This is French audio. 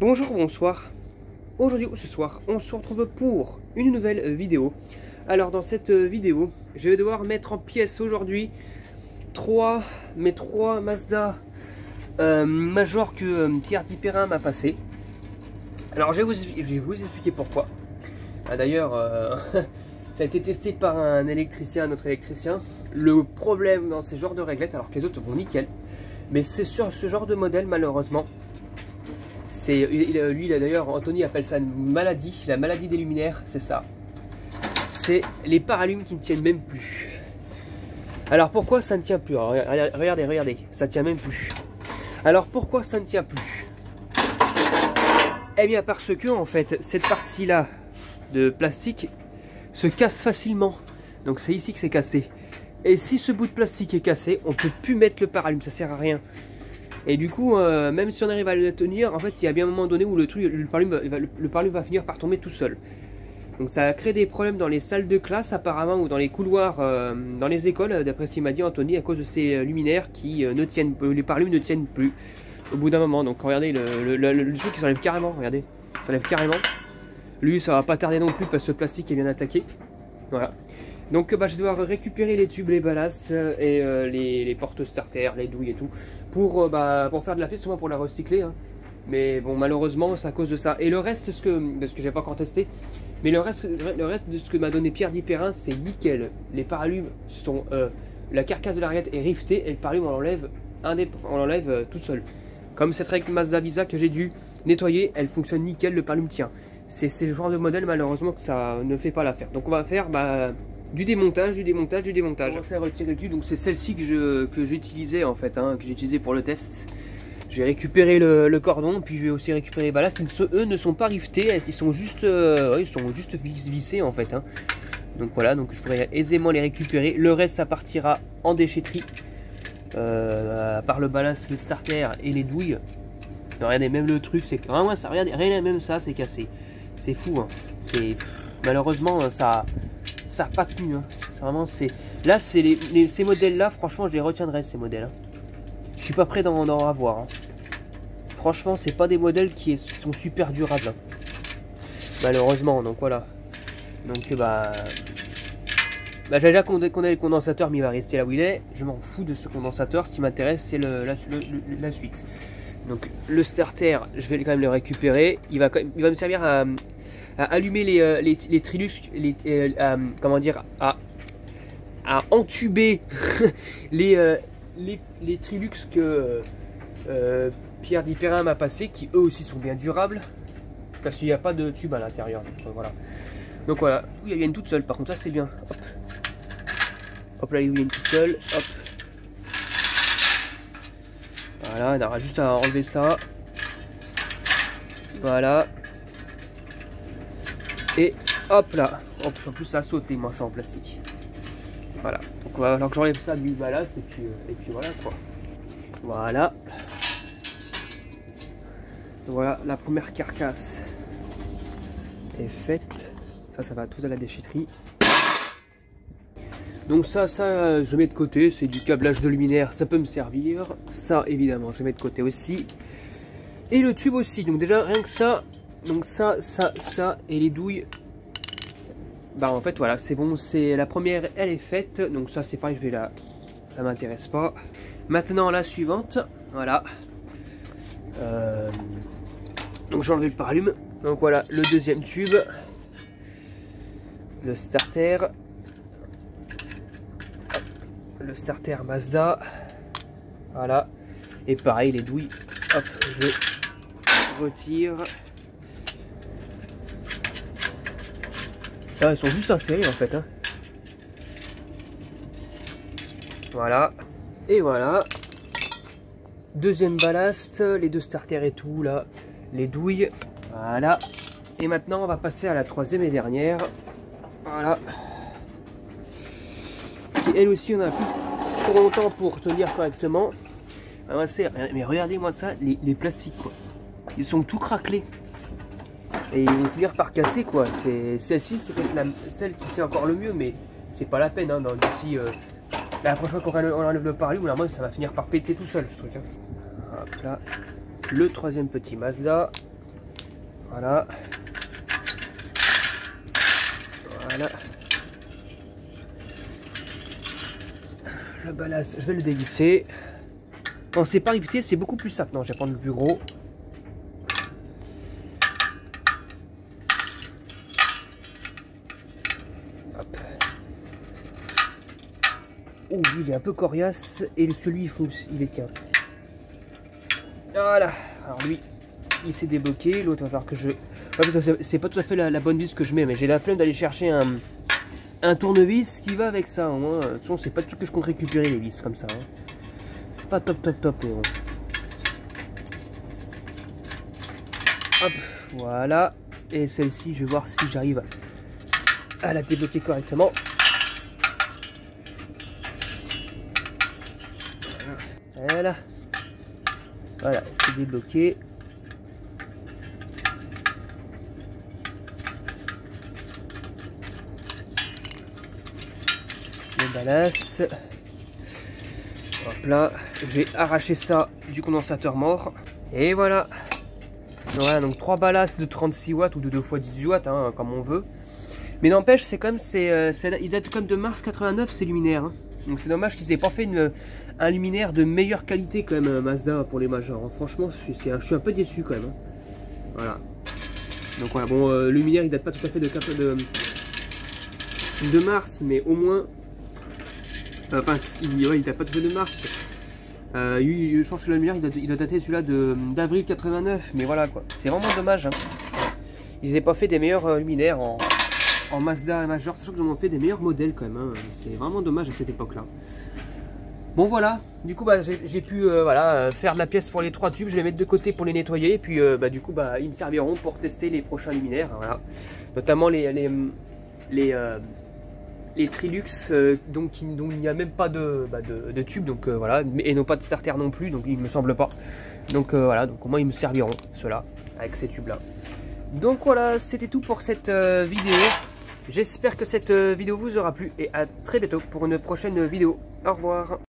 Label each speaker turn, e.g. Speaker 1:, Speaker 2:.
Speaker 1: Bonjour, bonsoir. Aujourd'hui ou ce soir, on se retrouve pour une nouvelle vidéo. Alors dans cette vidéo, je vais devoir mettre en pièces aujourd'hui mes trois Mazda Major que Pierre Dipérin m'a passé. Alors je vais vous expliquer pourquoi. D'ailleurs, ça a été testé par un autre électricien. Le problème dans ces genres de réglettes, alors que les autres vont nickel, mais c'est sur ce genre de modèle malheureusement. Lui d'ailleurs, Anthony appelle ça une maladie, la maladie des luminaires, c'est ça. C'est les paralumes qui ne tiennent même plus. Alors pourquoi ça ne tient plus? Alors, regardez, ça ne tient même plus. Alors pourquoi ça ne tient plus? Eh bien parce que en fait, cette partie-là de plastique se casse facilement. Donc c'est ici que c'est cassé. Et si ce bout de plastique est cassé, on ne peut plus mettre le paralume, ça sert à rien. Et du coup, même si on arrive à le tenir, en fait, il y a bien un moment donné où le paralume va finir par tomber tout seul. Donc ça a créé des problèmes dans les salles de classe apparemment, ou dans les couloirs, dans les écoles, d'après ce qu'il m'a dit Anthony, à cause de ces luminaires qui ne tiennent, les paralumes ne tiennent plus au bout d'un moment. Donc regardez, le truc qui s'enlève carrément, regardez, ça s'enlève carrément. Lui, ça va pas tarder non plus parce que le plastique est bien attaqué. Voilà. Donc je vais devoir récupérer les tubes, les ballasts et les portes starter, les douilles et tout pour faire de la pièce, souvent pour la recycler. Hein. Mais bon, malheureusement, c'est à cause de ça. Et le reste, de ce que j'ai pas encore testé, mais le reste de ce que m'a donné Pierre Dipérin, c'est nickel. Les paralumes sont, la carcasse de la régate est rivetée et le paralume on l'enlève tout seul. Comme cette règle Mazda Visa que j'ai dû nettoyer, elle fonctionne nickel, le paralume tient. C'est le genre de modèle malheureusement que ça ne fait pas l'affaire. Donc on va faire du démontage. On va retirer le tube, donc c'est celle-ci que j'utilisais en fait, hein, que j'ai utilisé pour le test. Je vais récupérer le cordon, puis je vais aussi récupérer les ballasts. Eux ne sont pas rivetés, ils sont juste vissés en fait. Hein. Donc voilà, donc je pourrais aisément les récupérer. Le reste ça partira en déchetterie, par le ballast, le starter et les douilles. Regardez, même le truc, c'est vraiment ça. Regardez, rien, même ça, c'est cassé. C'est fou. Hein. Malheureusement ça n'a pas tenu. Hein. Vraiment, là, ces modèles-là, franchement, je les retiendrai ces modèles. Hein. Je suis pas prêt d'en avoir. Hein. Franchement, c'est pas des modèles qui sont super durables. Hein. Malheureusement, donc voilà. Donc j'ai déjà condamné le condensateur, mais il va rester là où il est. Je m'en fous de ce condensateur. Ce qui m'intéresse, c'est la suite. Donc le starter, je vais quand même le récupérer. Il va me servir à allumer les Trilux, comment dire, à entuber les Trilux que Pierre Dipérin m'a passé, qui eux aussi sont bien durables, parce qu'il n'y a pas de tube à l'intérieur. Donc voilà, ils viennent toutes seules, par contre ça c'est bien. Hop là, ils viennent toutes seules, hop. Voilà, on aura juste à enlever ça. Voilà. Et hop là. Hop, en plus ça saute les manches en plastique. Voilà. Donc il va falloir que j'enlève ça du ballast et puis voilà quoi. Voilà. Voilà, la première carcasse est faite. Ça va tout à la déchetterie. Donc ça je mets de côté, c'est du câblage de luminaire, ça peut me servir. Ça évidemment je mets de côté aussi. Et le tube aussi, donc déjà rien que ça. Donc ça et les douilles. En fait voilà, c'est bon, c'est la première, elle est faite. Donc ça c'est pareil, ça m'intéresse pas. Maintenant la suivante, voilà. Donc j'ai enlevé le paralume. Donc voilà, le deuxième tube. Le starter. Le starter Mazda, voilà, et pareil les douilles, hop, je retire. Elles sont juste insérées en fait, hein. Voilà, et voilà, deuxième ballast, les deux starters et tout là, les douilles, voilà, et maintenant on va passer à la troisième et dernière, voilà. Elle aussi on a plus trop longtemps pour tenir correctement. Mais regardez-moi ça, les plastiques quoi. Ils sont tout craquelés. Et ils vont finir par casser quoi. Celle-ci c'est peut-être celle qui fait encore le mieux, mais c'est pas la peine hein, d'ici la prochaine fois qu'on enlève le paralume, normalement ça va finir par péter tout seul ce truc. Hein. Hop là. Le troisième petit Mazda. Voilà. Voilà. Le ballast, je vais le dévisser. Non, c'est pas riveté, c'est beaucoup plus simple. Non, je vais prendre le plus gros. Hop. Oh, lui, il est un peu coriace. Et celui, il est tient. Voilà. Alors lui, il s'est débloqué. L'autre, va falloir que je... Ouais, c'est pas tout à fait la bonne vis que je mets, mais j'ai la flemme d'aller chercher un tournevis qui va avec ça. Au moins, de toute façon, c'est pas le truc que je compte récupérer, les vis comme ça. Hein. C'est pas top. Hop, voilà. Et celle-ci, je vais voir si j'arrive à la débloquer correctement. Voilà. Voilà, c'est débloqué. Le ballast. Hop là, je vais arracher ça du condensateur mort. Et voilà. Voilà, donc 3 ballasts de 36 watts ou de 2 x 18 watts, hein, comme on veut. Mais n'empêche, c'est comme il date comme de mars 89 ces luminaires. Hein. Donc c'est dommage qu'ils aient pas fait un luminaire de meilleure qualité quand même, Mazda, pour les majors. Hein. Franchement, je suis un peu déçu quand même. Hein. Voilà. Donc voilà, bon, le luminaire il date pas tout à fait de mars, mais au moins... Enfin, il date pas tout à fait de mars. Je pense que le luminaire il a daté celui-là d'avril 89, mais voilà quoi. C'est vraiment dommage. Hein. Ils n'avaient pas fait des meilleurs luminaires en Mazda et Major, sachant qu'ils en ont fait des meilleurs modèles quand même. Hein. C'est vraiment dommage à cette époque-là. Bon voilà, du coup bah, j'ai pu voilà, faire de la pièce pour les 3 tubes, je vais les mettre de côté pour les nettoyer, et puis du coup bah, ils me serviront pour tester les prochains luminaires, voilà. Notamment les Trilux, dont il n'y a même pas de tube, donc voilà, et non pas de starter non plus, donc il me semble pas. Donc voilà, donc au moins ils me serviront, ceux-là, avec ces tubes là. Donc voilà, c'était tout pour cette vidéo. J'espère que cette vidéo vous aura plu, et à très bientôt pour une prochaine vidéo. Au revoir.